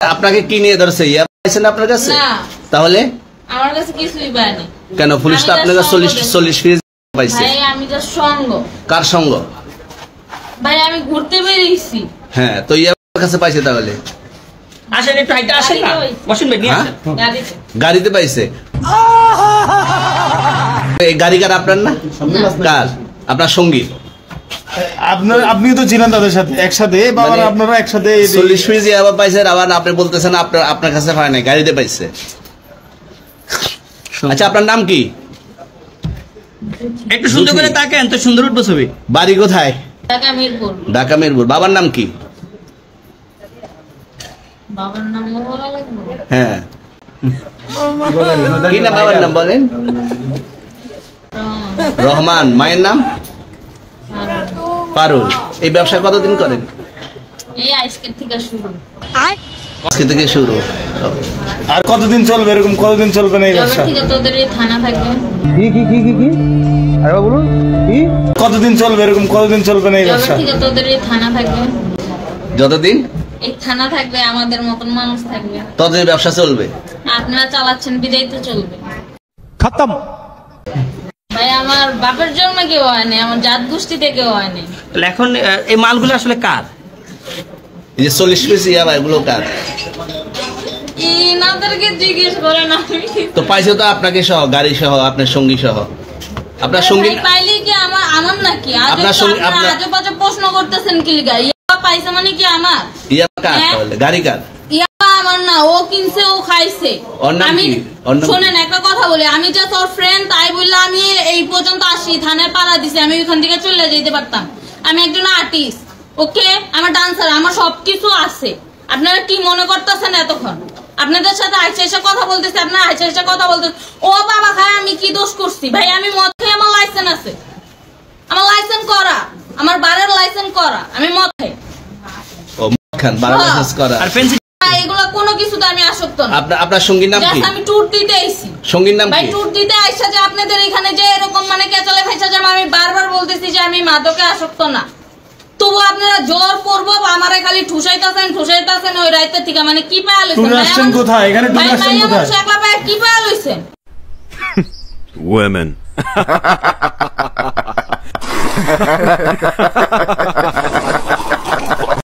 আপনাকে কি নিয়ে ধরছে? ইয়া পাইছেন আপনার কাছে? তাহলে আমার কাছে কিছুই পায়নি। কেন পুলিশ তো আপনার কাছে 40 ফিজ পাইছে? ভাই আমি তো সঙ্গ। কার সঙ্গ? ভাই আমি ঘুরতে বেরিয়েছি। হ্যাঁ তো ইয়া কাছে পাইছে তাহলে? আসেন একটু হাইটা আসেন না, বসেন ভাই, নিয়ে আসেন। গাড়িতে পাইছে? এই গাড়ি কার আপনার না? কার? আপনার সঙ্গী? আপনি তো ছিলেন তাদের সাথে একসাথে, বাবা আপনারা একসাথে 40 ফিজ আবার পাইছেন, আবার আপনি বলতেছেন আপনার কাছে হয় নাই, গাড়িতে পাইছে। আচ্ছা আপনার নাম কি? একটু সুন্দর করে তাকান তো, সুন্দর উঠবো ছবি। বাড়ি কোথায়? ঢাকা মিরপুর। ঢাকা মিরপুর। বাবার নাম কি? বাবার নাম বলা লাগবে? হ্যাঁ কি নাম বাবার নাম বলেন? রহমান। মায়ের নাম? পারুল। এই ব্যবসা কতদিন করেন? এই আজকে থেকে শুরু। আজকে থেকে শুরু। আর কতদিন চলবে এরকম? কতদিন চলবে না এই ব্যবসা? ঠিক আছে, তোদের এই থানা থাকবে। কি আরে বলুন কি কতদিন চলবে এরকম? কতদিন চলবে না এই ব্যবসা? ঠিক আছে, তোদের এই থানা থাকবে। যতদিন এই থানা থাকবে, আমাদের মতন মানুষ থাকবে, ততদিন ব্যবসা চলবে। আপনারা চালাচ্ছেন বিদায় তো চলবে। খতম। ভাই আমার বাপের জন্ম কেউ হয়নি, আমার জাত গোষ্ঠীতে কেউ হয়নি। এখন এই মালগুলো আসলে কার? এই যে 40 পিস ইয়াবা এগুলো কার? ইনাদেরকে জিজ্ঞেস করেন। তো পাইছে তো আপনাকে সহ, গাড়ি সহ, আপনার সঙ্গী সহ। আপনার সঙ্গী পাইলে কি আমার নাকি? আপনার সঙ্গী আজে বাজে প্রশ্ন করতেছেন কি লিগা? ইয়া পাইছে মানে কি আমার? ইয়া কার তাহলে? গাড়ি কার? ইয়া আমার না, ও কিনছে, ও খাইছে। আমি শুনেন একটা কথা বলি, আমি জাস্ট ওর ফ্রেন্ড, তাই বললে আমি এই পর্যন্ত আসি, থানায় পাড়া দিছি, আমি ওইখান থেকে চলে যেতে পারতাম। আমি একজন আর্টিস্ট, ওকে, আমার ডান্সার, আমার সবকিছু আছে। আপনারা কি মনে করতেছেন এতক্ষণ? আপনাদের সাথে আইসা এসে কথা বলতেছি, আপনারা আইসা এসে কথা বলতেছেন। ও বাবা খায়, আমি কি দোষ করছি? ভাই আমি মদ খাই, আমার লাইসেন্স আছে, আমার লাইসেন্স করা, আমার বারের লাইসেন্স করা, আমি মদ খাই। ও মদ খান, বারের লাইসেন্স করা। আর পেন্সিল এগুলো কোনো কিছুতে আমি আসক্ত না। আপনার সঙ্গীর নাম কি? আমি ট্যুর দিতে আইছি। সঙ্গীর নাম কি? ভাই ট্যুর দিতে আইসা যে আপনাদের এখানে যে এরকম মানে কেচালে খাইছা যে আমি বারবার বলতেছি যে আমি মাদকে আসক্ত না, তবু আপনারা জোর করবো আমারে খালি ঠুসাইতাছেন ওই রাইতে থেকে। মানে কি পায়া লইছেন? ট্যুর আসছেন কোথায়? এখানে ট্যুর আসছেন কোথায়? একলা পায়া কি পায়া লইছেন? Women.